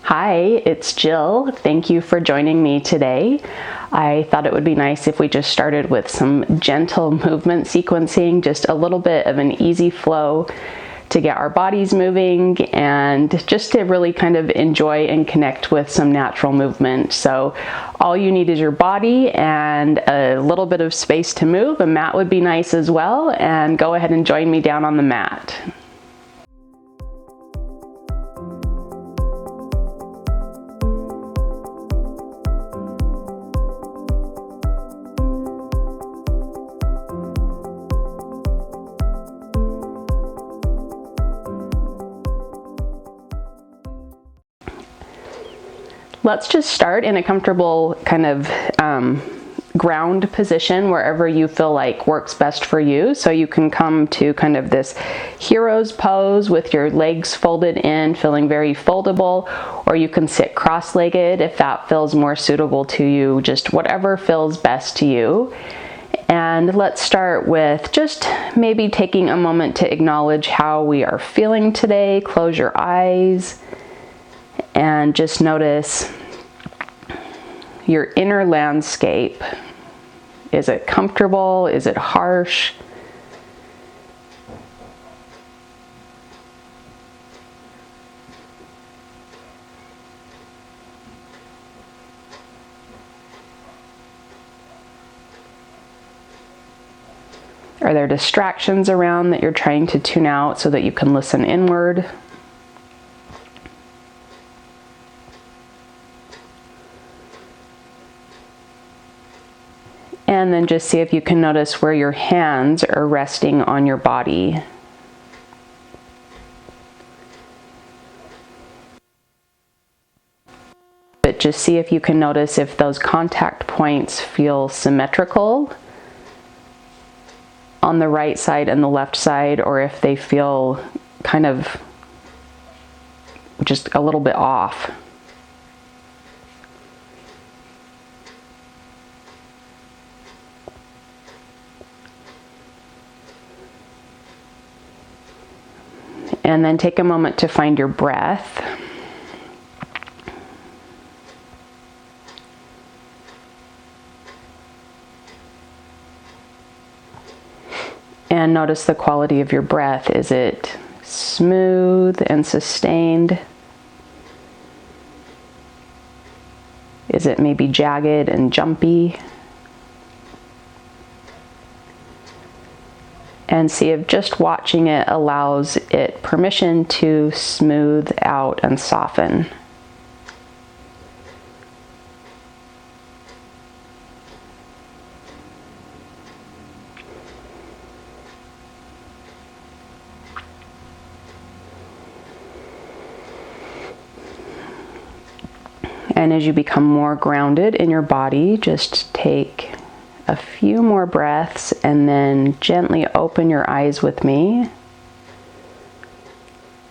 Hi, it's Jill. Thank you for joining me today. I thought it would be nice if we just started with some gentle movement sequencing, just a little bit of an easy flow to get our bodies moving and just to really kind of enjoy and connect with some natural movement. So all you need is your body and a little bit of space to move. A mat would be nice as well, and go ahead and join me down on the mat. Let's just start in a comfortable kind of ground position wherever you feel like works best for you. So you can come to kind of this hero's pose with your legs folded in, feeling very foldable, or you can sit cross-legged if that feels more suitable to you, just whatever feels best to you. And let's start with just maybe taking a moment to acknowledge how we are feeling today. Close your eyes and just notice your inner landscape. Is it comfortable? Is it harsh? Are there distractions around that you're trying to tune out so that you can listen inward? And then just see if you can notice where your hands are resting on your body. But just see if you can notice if those contact points feel symmetrical on the right side and the left side, or if they feel kind of just a little bit off. And then take a moment to find your breath. And notice the quality of your breath. Is it smooth and sustained? Is it maybe jagged and jumpy? And see if just watching it allows it permission to smooth out and soften. And as you become more grounded in your body, just take a few more breaths and then gently open your eyes with me,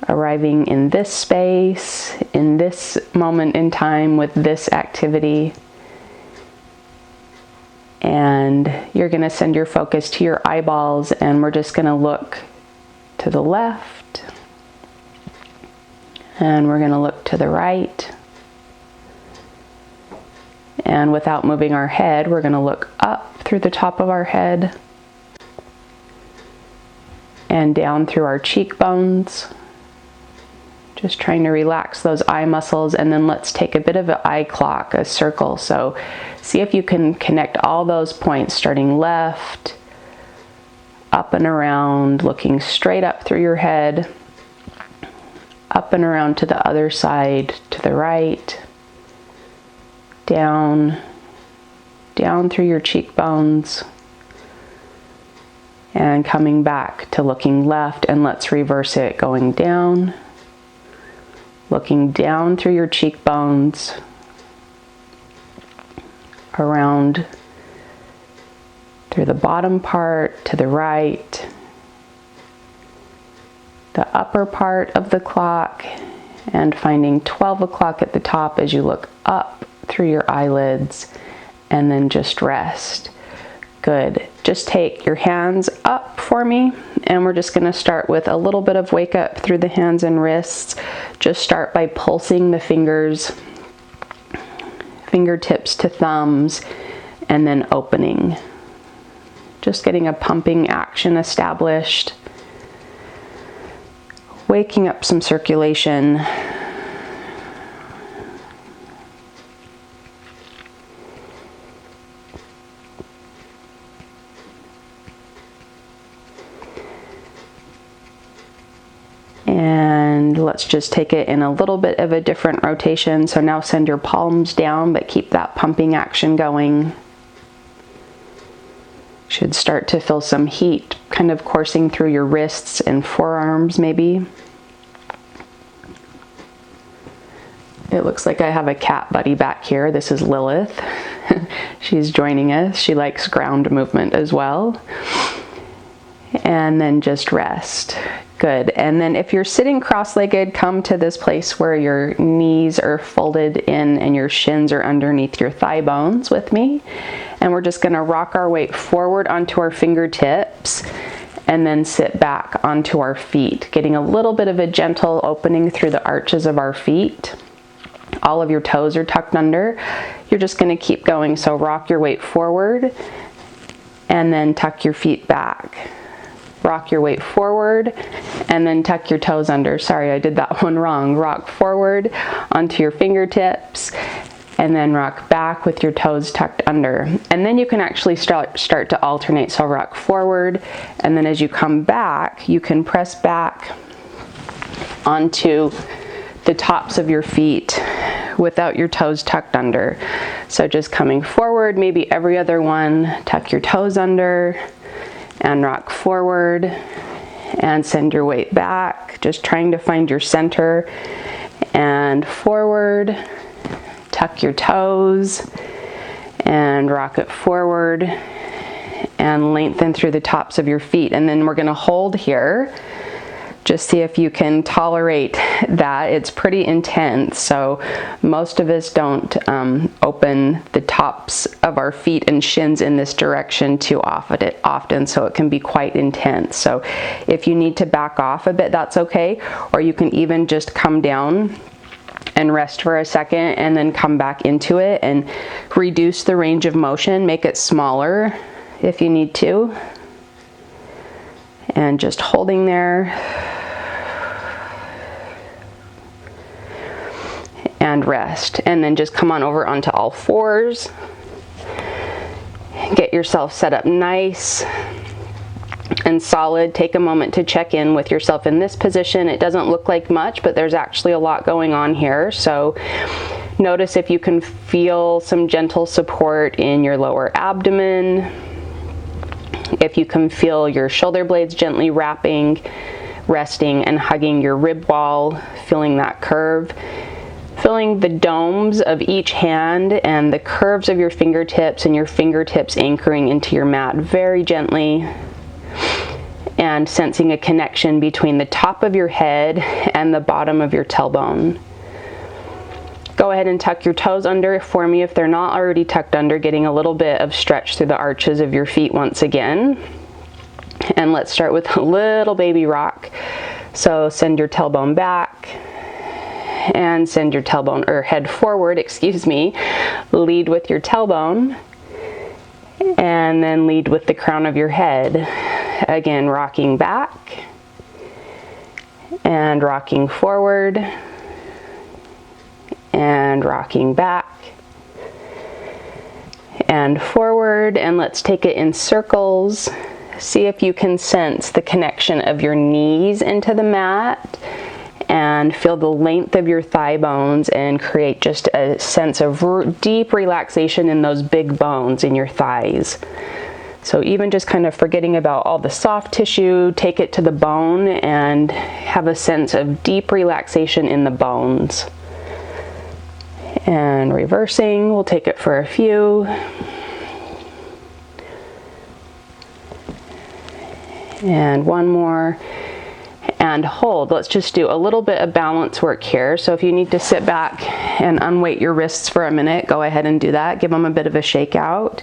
arriving in this space, in this moment in time with this activity. And you're going to send your focus to your eyeballs, and we're just going to look to the left, and we're going to look to the right. And without moving our head, we're going to look up through the top of our head and down through our cheekbones. Just trying to relax those eye muscles. And then let's take a bit of an eye clock, a circle. So see if you can connect all those points, starting left, up and around, looking straight up through your head, up and around to the other side, to the right, down through your cheekbones, and coming back to looking left. And let's reverse it, going down, looking down through your cheekbones, around through the bottom part to the right, the upper part of the clock, and finding 12 o'clock at the top as you look up through your eyelids, and then just rest. Good. Just take your hands up for me And we're just going to start with a little bit of wake up through the hands and wrists. Just start by pulsing the fingers, fingertips to thumbs, and then opening. Just getting a pumping action established. Waking up some circulation. And let's just take it in a little bit of a different rotation. So now send your palms down, but keep that pumping action going. Should start to feel some heat kind of coursing through your wrists and forearms maybe. It looks like I have a cat buddy back here. This is Lilith. She's joining us. She likes ground movement as well. And then just rest. Good. And then if you're sitting cross-legged, come to this place where your knees are folded in and your shins are underneath your thigh bones with me. And we're just going to rock our weight forward onto our fingertips and then sit back onto our feet, getting a little bit of a gentle opening through the arches of our feet. All of your toes are tucked under. You're just going to keep going. So rock your weight forward and then tuck your feet back. Rock your weight forward and then tuck your toes under. Sorry, I did that one wrong. Rock forward onto your fingertips and then rock back with your toes tucked under. And then you can actually start to alternate. So rock forward, and then as you come back, you can press back onto the tops of your feet without your toes tucked under. So just coming forward, maybe every other one, tuck your toes under and rock forward and send your weight back, just trying to find your center, and forward, tuck your toes and rock it forward and lengthen through the tops of your feet. And then we're going to hold here. Just see if you can tolerate that. It's pretty intense, so most of us don't open the tops of our feet and shins in this direction too often, so it can be quite intense. So if you need to back off a bit, that's okay, or you can even just come down and rest for a second and then come back into it and reduce the range of motion, make it smaller if you need to. And just holding there. And rest. And then just come on over onto all fours. Get yourself set up nice and solid. Take a moment to check in with yourself in this position. It doesn't look like much, but there's actually a lot going on here. So notice if you can feel some gentle support in your lower abdomen. If you can feel your shoulder blades gently wrapping, resting, and hugging your rib wall, feeling that curve. Feeling the domes of each hand and the curves of your fingertips, and your fingertips anchoring into your mat very gently. And sensing a connection between the top of your head and the bottom of your tailbone. Go ahead and tuck your toes under for me if they're not already tucked under, getting a little bit of stretch through the arches of your feet once again. And let's start with a little baby rock. So send your tailbone back and send your tailbone or head forward, lead with your tailbone and then lead with the crown of your head. Again, rocking back and rocking forward and rocking back and forward. And let's take it in circles. See if you can sense the connection of your knees into the mat and feel the length of your thigh bones and create just a sense of deep relaxation in those big bones in your thighs. So even just kind of forgetting about all the soft tissue, take it to the bone and have a sense of deep relaxation in the bones. And reversing, we'll take it for a few. And one more. And hold. Let's just do a little bit of balance work here. So if you need to sit back and unweight your wrists for a minute, go ahead and do that. Give them a bit of a shake out.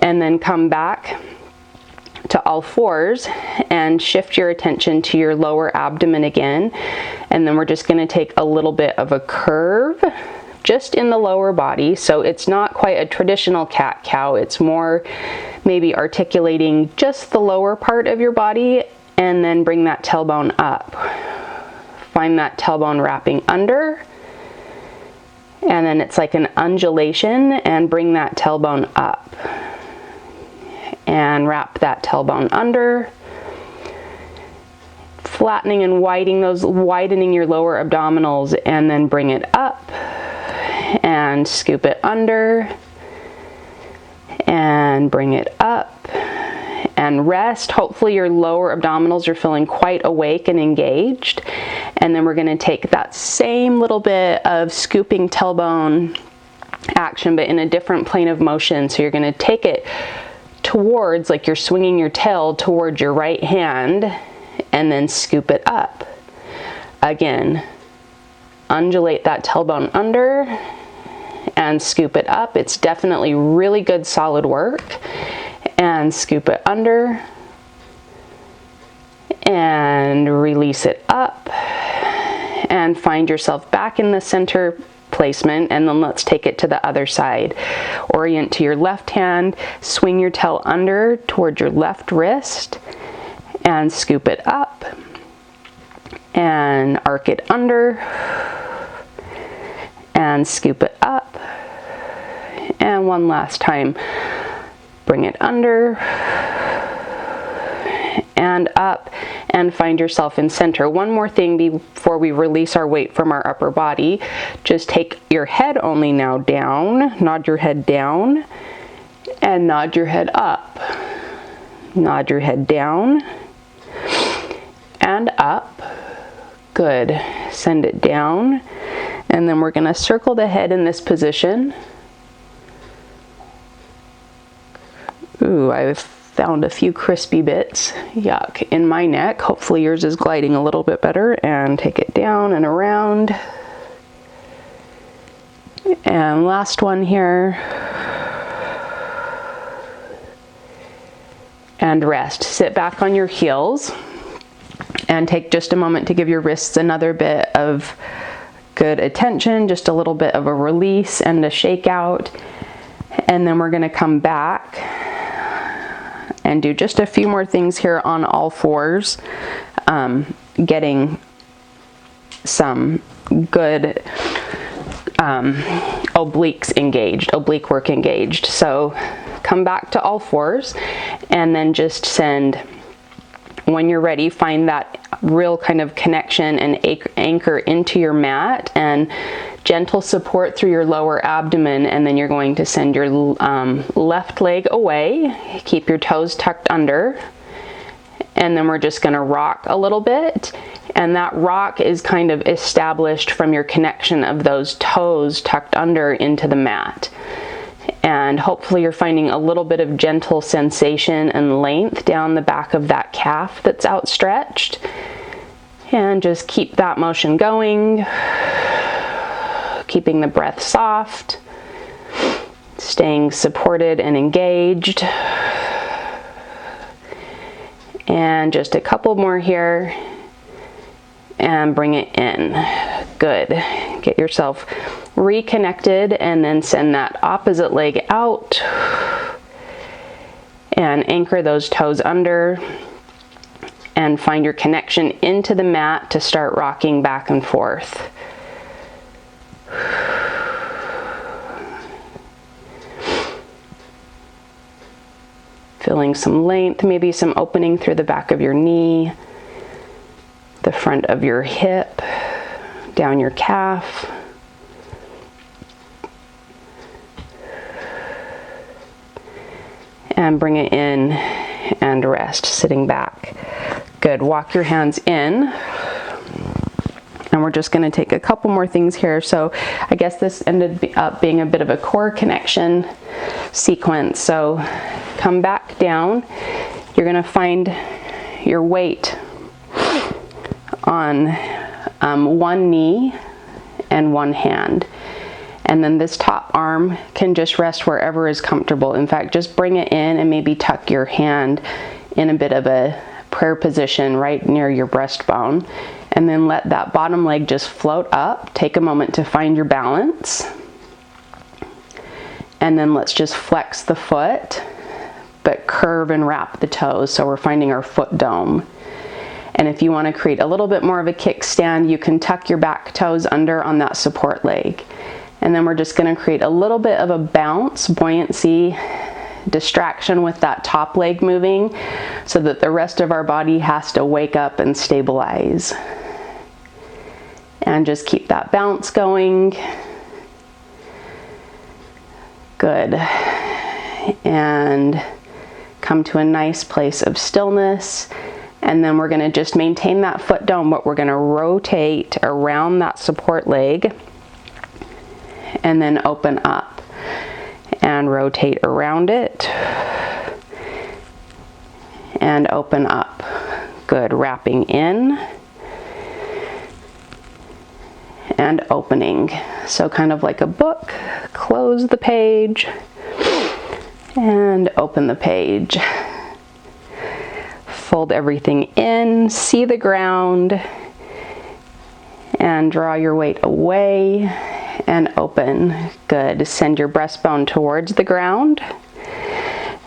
And then come back to all fours and shift your attention to your lower abdomen again. And then we're just going to take a little bit of a curve just in the lower body. So it's not quite a traditional cat-cow. It's more maybe articulating just the lower part of your body, and then bring that tailbone up. Find that tailbone wrapping under, and then it's like an undulation, and bring that tailbone up. And wrap that tailbone under, flattening and widening your lower abdominals, and then bring it up and scoop it under and bring it up and rest. Hopefully your lower abdominals are feeling quite awake and engaged. And then we're going to take that same little bit of scooping tailbone action, but in a different plane of motion. So you're going to take it towards, like you're swinging your tail towards your right hand, and then scoop it up. Again, undulate that tailbone under and scoop it up. It's definitely really good solid work. And scoop it under and release it up, and find yourself back in the center placement. And then let's take it to the other side. Orient to your left hand, swing your tail under toward your left wrist, and scoop it up and arc it under and scoop it up. And one last time, bring it under and up, and find yourself in center. One more thing before we release our weight from our upper body. Just take your head only now down, nod your head down, and nod your head up. Nod your head down and up. Good. Send it down. And then we're going to circle the head in this position. Ooh, I've found a few crispy bits, yuck, in my neck. Hopefully yours is gliding a little bit better. And take it down and around. And last one here. And rest. Sit back on your heels and take just a moment to give your wrists another bit of good attention, just a little bit of a release and a shake out. And then we're going to come back and do just a few more things here on all fours, getting some good obliques engaged, oblique work engaged. So come back to all fours, and then just send, when you're ready, find that real kind of connection and anchor into your mat, and gentle support through your lower abdomen. And then you're going to send your left leg away, keep your toes tucked under, and then we're just going to rock a little bit. And that rock is kind of established from your connection of those toes tucked under into the mat. And hopefully you're finding a little bit of gentle sensation and length down the back of that calf that's outstretched. And just keep that motion going, keeping the breath soft, staying supported and engaged. And just a couple more here, and bring it in. Good. Get yourself reconnected, and then send that opposite leg out and anchor those toes under, and find your connection into the mat to start rocking back and forth. Feeling some length, maybe some opening through the back of your knee, the front of your hip, down your calf. And bring it in and rest, sitting back. Good. Walk your hands in. And we're just going to take a couple more things here. So I guess this ended up being a bit of a core connection sequence. So come back down. You're going to find your weight on one knee and one hand. And then this top arm can just rest wherever is comfortable. In fact, just bring it in and maybe tuck your hand in a bit of a prayer position right near your breastbone. And then let that bottom leg just float up. Take a moment to find your balance. And then let's just flex the foot, but curve and wrap the toes. So we're finding our foot dome. And if you want to create a little bit more of a kickstand, you can tuck your back toes under on that support leg. And then we're just going to create a little bit of a bounce, buoyancy, distraction with that top leg moving so that the rest of our body has to wake up and stabilize. And just keep that bounce going. Good. And come to a nice place of stillness. And then we're going to just maintain that foot dome, but we're going to rotate around that support leg and then open up and rotate around it and open up. Good. Wrapping in and opening. So kind of like a book, close the page and open the page. Fold everything in, see the ground, and draw your weight away and open. Good. Send your breastbone towards the ground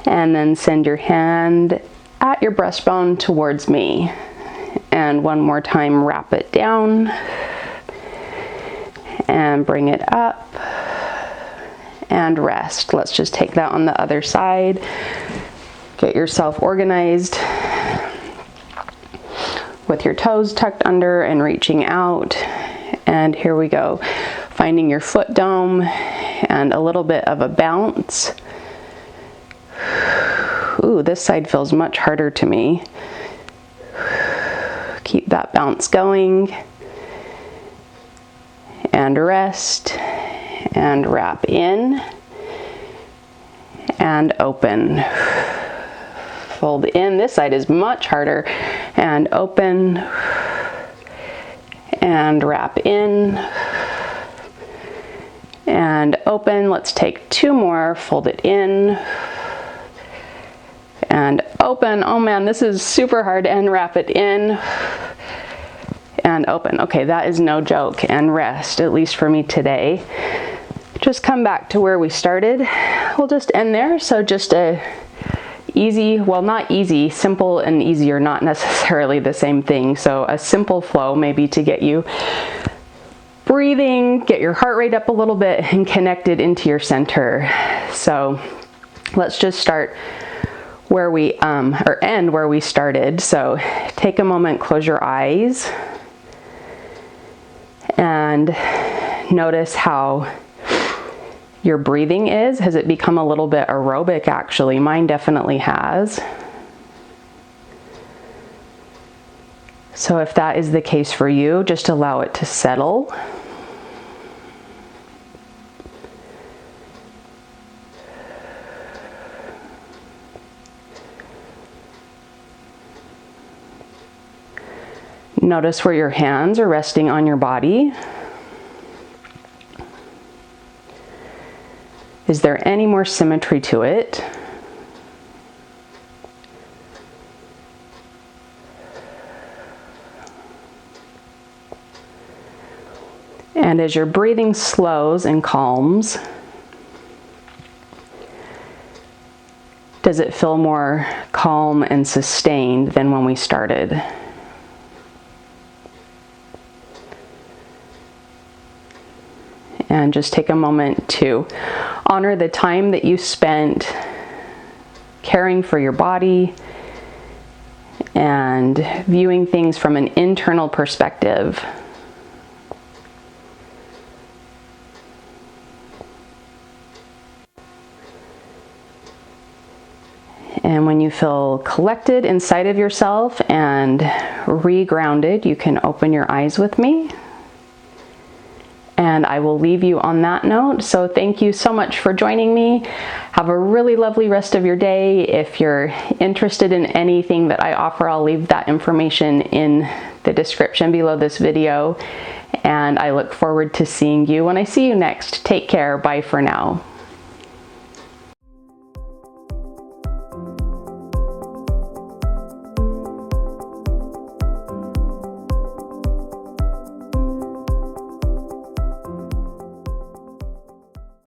and then send your hand at your breastbone towards me. And one more time, wrap it down and bring it up and rest. Let's just take that on the other side. Get yourself organized with your toes tucked under and reaching out. And here we go. Finding your foot dome and a little bit of a bounce. Ooh, this side feels much harder to me. Keep that bounce going. And rest. And wrap in. And open. Fold in. This side is much harder. And open. And wrap in. And open. Let's take two more. Fold it in. And open. Oh man, this is super hard. And wrap it in. And open. Okay, that is no joke. And rest, at least for me today. Just come back to where we started. We'll just end there. So just a easy, well, not easy, simple and easy are not necessarily the same thing. So a simple flow maybe to get you breathing, get your heart rate up a little bit and connected into your center. So let's just start where we, or end where we started. So take a moment, close your eyes and notice how your breathing is. Has it become a little bit aerobic actually? Mine definitely has. So if that is the case for you, just allow it to settle. Notice where your hands are resting on your body. Is there any more symmetry to it? And as your breathing slows and calms, does it feel more calm and sustained than when we started? And just take a moment to honor the time that you spent caring for your body and viewing things from an internal perspective. And when you feel collected inside of yourself and re-grounded, you can open your eyes with me. And I will leave you on that note. So thank you so much for joining me. Have a really lovely rest of your day. If you're interested in anything that I offer, I'll leave that information in the description below this video. And I look forward to seeing you when I see you next. Take care. Bye for now.